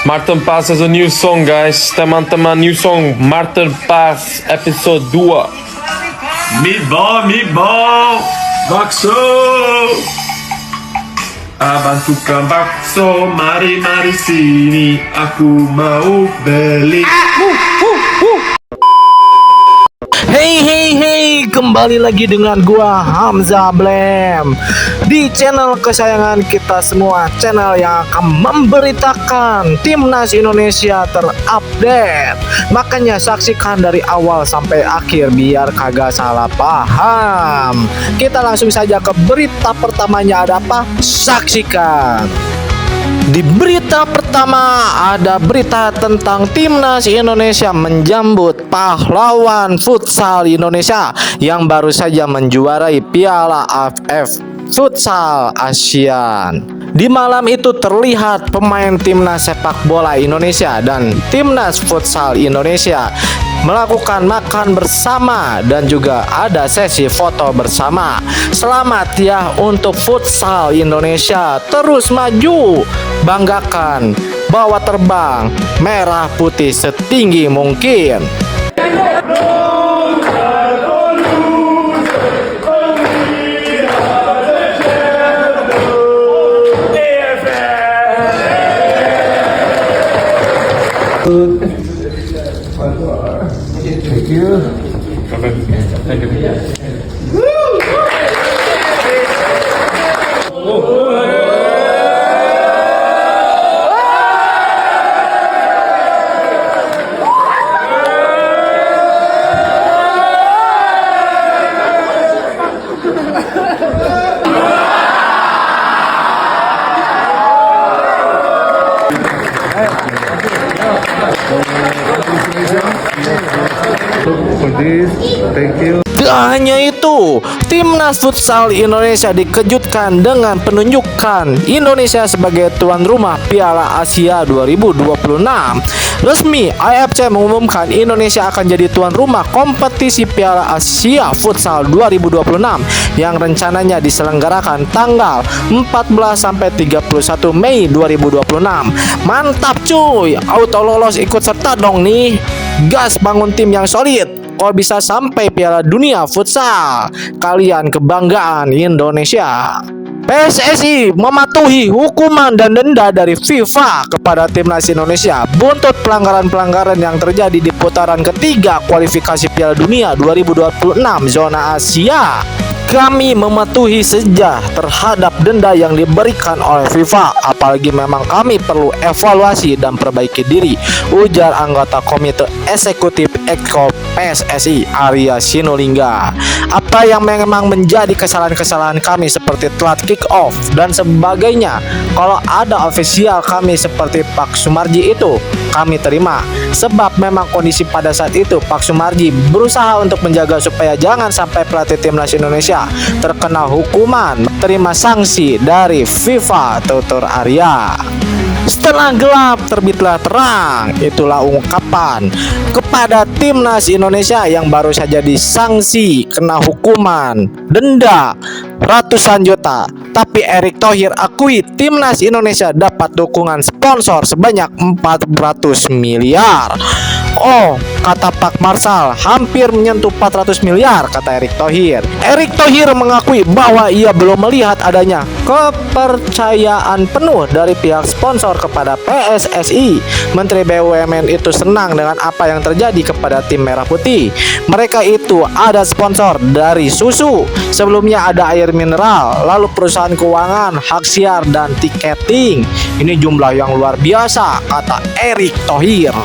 Martin Pass has a new song, guys. Teman-teman, new song Martin Pass episode 2. Meatball, bakso. Abang tukang bakso, mari sini, aku mau beli. Hey, kembali lagi dengan gua Hamzah Blem di channel kesayangan kita semua, channel yang akan memberitakan timnas Indonesia terupdate. Makanya saksikan dari awal sampai akhir biar kagak salah paham. Kita langsung saja ke berita pertamanya, ada apa? Saksikan. Di berita pertama ada berita tentang timnas Indonesia menjambut pahlawan futsal Indonesia yang baru saja menjuarai Piala AFF Futsal ASEAN. Di malam itu terlihat pemain timnas sepak bola Indonesia dan timnas futsal Indonesia melakukan makan bersama dan juga ada sesi foto bersama. Selamat ya untuk futsal Indonesia, terus maju, banggakan, bawa terbang merah putih setinggi mungkin. Thank you. For this, thank you. Tidak hanya itu, timnas futsal Indonesia dikejutkan dengan penunjukan Indonesia sebagai tuan rumah Piala Asia 2026. Resmi, AFC mengumumkan Indonesia akan jadi tuan rumah kompetisi Piala Asia Futsal 2026 yang rencananya diselenggarakan tanggal 14 sampai 31 Mei 2026. Mantap cuy, auto lolos ikut serta dong nih. Gas bangun tim yang solid. Kalau bisa sampai Piala Dunia Futsal, kalian kebanggaan Indonesia. PSSI mematuhi hukuman dan denda dari FIFA kepada timnas Indonesia buntut pelanggaran-pelanggaran yang terjadi di putaran ketiga kualifikasi Piala Dunia 2026 zona Asia. Kami mematuhi saja terhadap denda yang diberikan oleh FIFA, apalagi memang kami perlu evaluasi dan perbaiki diri, ujar anggota Komite Eksekutif Exco PSSI Arya Sinulinga. Apa yang memang menjadi kesalahan-kesalahan kami seperti telat kick off dan sebagainya, kalau ada ofisial kami seperti Pak Sumarji itu kami terima, sebab memang kondisi pada saat itu Pak Sumarji berusaha untuk menjaga supaya jangan sampai pelatih timnas Indonesia terkena hukuman, terima sanksi dari FIFA, tutur Arya. Setelah gelap terbitlah terang, itulah ungkapan kepada timnas Indonesia yang baru saja disanksi kena hukuman denda ratusan juta. Tapi Erick Thohir akui timnas Indonesia dapat dukungan sponsor sebanyak 400 miliar. Oh, kata Pak Marsal, hampir menyentuh 400 miliar, kata Erick Thohir. Erick Thohir mengakui bahwa ia belum melihat adanya kepercayaan penuh dari pihak sponsor kepada PSSI. Menteri BUMN itu senang dengan apa yang terjadi kepada tim Merah Putih. Mereka itu ada sponsor dari susu, sebelumnya ada air mineral, lalu perusahaan keuangan, hak siar, dan tiketing. Ini jumlah yang luar biasa, kata Erick Thohir.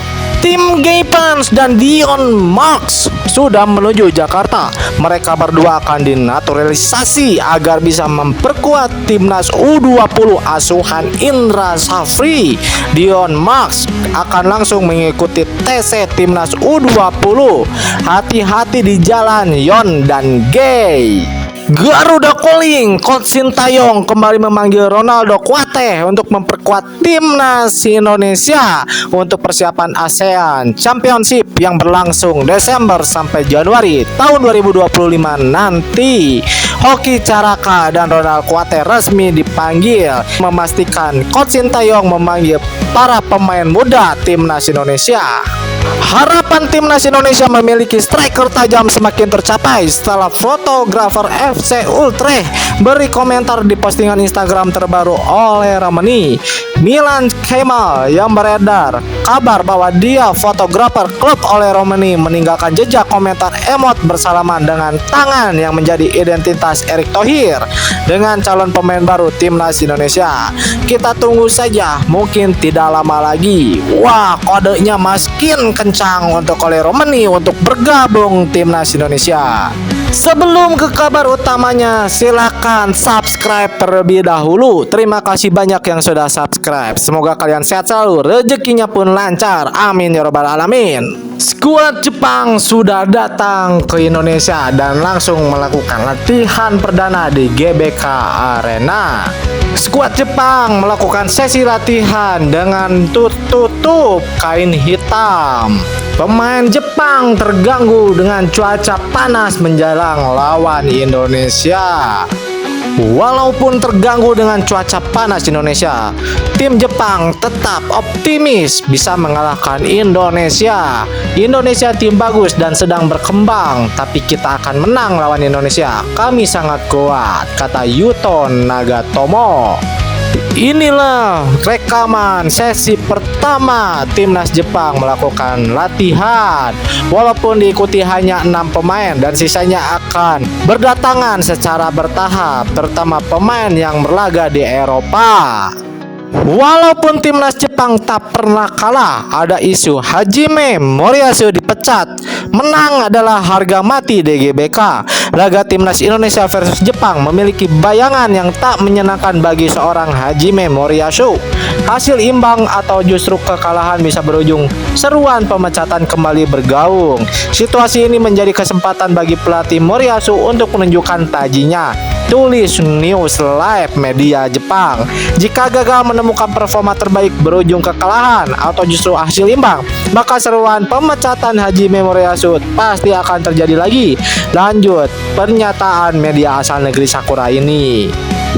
Tim Gaypans dan Dion Max sudah menuju Jakarta. Mereka berdua akan dinaturalisasi agar bisa memperkuat timnas U20 asuhan Indra Safri. Dion Max akan langsung mengikuti TC timnas U20. Hati-hati di jalan, Yon dan Gay. Garuda Calling, Coach Sintayong kembali memanggil Ronaldo Kuate untuk memperkuat timnas Indonesia untuk persiapan ASEAN Championship yang berlangsung Desember sampai Januari tahun 2025 nanti. Hoki Caraka dan Ronald Kuate resmi dipanggil, memastikan Coach Sintayong memanggil para pemain muda timnas Indonesia. Harapan timnas Indonesia memiliki striker tajam semakin tercapai setelah fotografer FC Utrecht beri komentar di postingan Instagram terbaru oleh Romani. Milan Kemal yang beredar kabar bahwa dia fotografer klub oleh Romani meninggalkan jejak komentar emot bersalaman dengan tangan yang menjadi identitas Erick Thohir dengan calon pemain baru timnas Indonesia. Kita tunggu saja, mungkin tidak lama lagi. Wah, kodenya makin kencang untuk oleh Romani untuk bergabung timnas Indonesia. Sebelum ke kabar utamanya, silakan subscribe terlebih dahulu. Terima kasih banyak yang sudah subscribe. Semoga kalian sehat selalu, rezekinya pun lancar. Amin ya robbal alamin. Skuad Jepang sudah datang ke Indonesia dan langsung melakukan latihan perdana di GBK Arena. Skuad Jepang melakukan sesi latihan dengan tutup kain hitam. Pemain Jepang terganggu dengan cuaca panas menjelang lawan Indonesia. Walaupun terganggu dengan cuaca panas Indonesia, tim Jepang tetap optimis bisa mengalahkan Indonesia. Indonesia tim bagus dan sedang berkembang, tapi kita akan menang lawan Indonesia. Kami sangat kuat, kata Yuto Nagatomo. Inilah rekaman sesi pertama timnas Jepang melakukan latihan. Walaupun diikuti hanya 6 pemain dan sisanya akan berdatangan secara bertahap, terutama pemain yang berlaga di Eropa. Walaupun timnas Jepang tak pernah kalah, ada isu Hajime Moriyasu dipecat. Menang adalah harga mati di GBK. Laga timnas Indonesia versus Jepang memiliki bayangan yang tak menyenangkan bagi seorang Hajime Moriyasu. Hasil imbang atau justru kekalahan bisa berujung seruan pemecatan kembali bergaung. Situasi ini menjadi kesempatan bagi pelatih Moriyasu untuk menunjukkan tajinya. Tulis News Live Media Jepang. Jika gagal menemukan performa terbaik berujung kekalahan atau justru hasil imbang, maka seruan pemecatan Hajime Moriyasu pasti akan terjadi lagi. Lanjut pernyataan media asal negeri Sakura ini.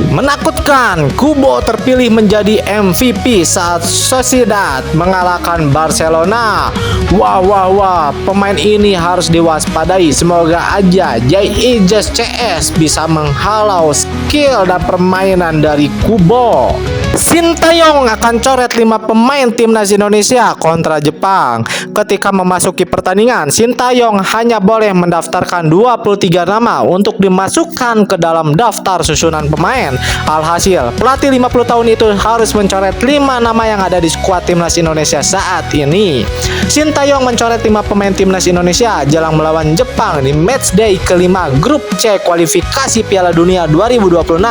Menakutkan, Kubo terpilih menjadi MVP saat Sociedad mengalahkan Barcelona. Wah, pemain ini harus diwaspadai. Semoga aja JIJS CS bisa menghalau skill dan permainan dari Kubo. Sintayong akan coret 5 pemain timnas Indonesia kontra Jepang. Ketika memasuki pertandingan, Sintayong hanya boleh mendaftarkan 23 nama untuk dimasukkan ke dalam daftar susunan pemain. Alhasil, pelatih 50 tahun itu harus mencoret 5 nama yang ada di skuad timnas Indonesia saat ini. Sintayong mencoret 5 pemain timnas Indonesia jelang melawan Jepang di matchday kelima grup C kualifikasi Piala Dunia 2026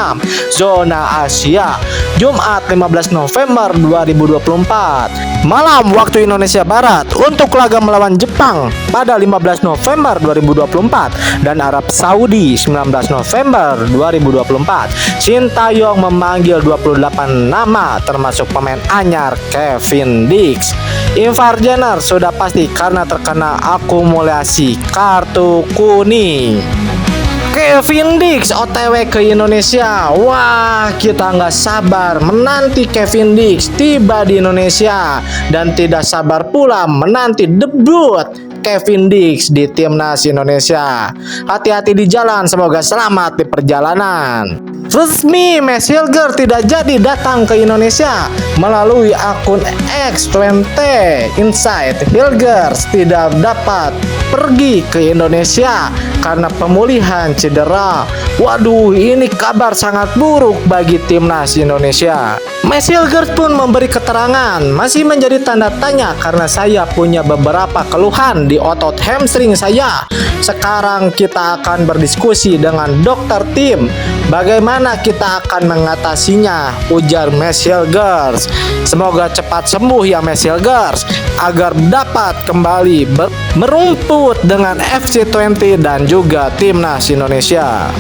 zona Asia, Jumat 15 November 2024 malam waktu Indonesia Barat untuk laga melawan Jepang pada 15 November 2024 dan Arab Saudi 19 November 2024. Sintayong memanggil 28 nama termasuk pemain anyar Kevin Dix. Infarjener sudah pasti karena terkena akumulasi kartu kuning. Kevin Dix OTW ke Indonesia. Wah, kita nggak sabar menanti Kevin Dix tiba di Indonesia dan tidak sabar pula menanti debut Kevin Dix di timnas Indonesia. Hati-hati di jalan, semoga selamat di perjalanan. Resmi Max Hilger tidak jadi datang ke Indonesia. Melalui akun X20 Insight, Hilger tidak dapat pergi ke Indonesia karena pemulihan cedera. Waduh, ini kabar sangat buruk bagi timnas Indonesia. Max Hilger pun memberi keterangan, masih menjadi tanda tanya karena saya punya beberapa keluhan di otot hamstring saya. Sekarang kita akan berdiskusi dengan dokter tim bagaimana kita akan mengatasinya, ujar Max Hilger. Semoga cepat sembuh ya Max Hilger agar dapat kembali merumput dengan FC20 dan juga timnas Indonesia.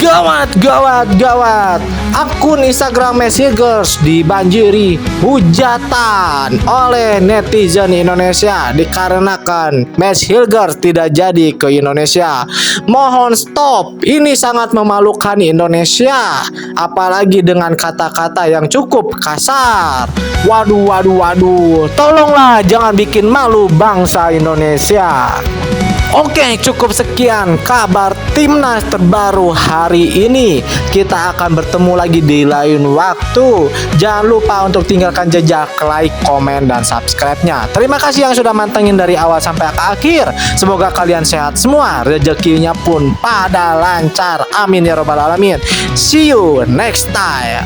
Gawat. Akun Instagram Messi Girls dibanjiri hujatan oleh netizen Indonesia dikarenakan Messi Girls tidak jadi ke Indonesia. Mohon stop, ini sangat memalukan Indonesia, apalagi dengan kata-kata yang cukup kasar. Waduh, tolonglah jangan bikin malu bangsa Indonesia. Oke, cukup sekian kabar timnas terbaru hari ini. Kita akan bertemu lagi di lain waktu. Jangan lupa untuk tinggalkan jejak like, komen, dan subscribe-nya. Terima kasih yang sudah mantengin dari awal sampai akhir. Semoga kalian sehat semua, rezekinya pun pada lancar. Amin ya robbal alamin. See you next time.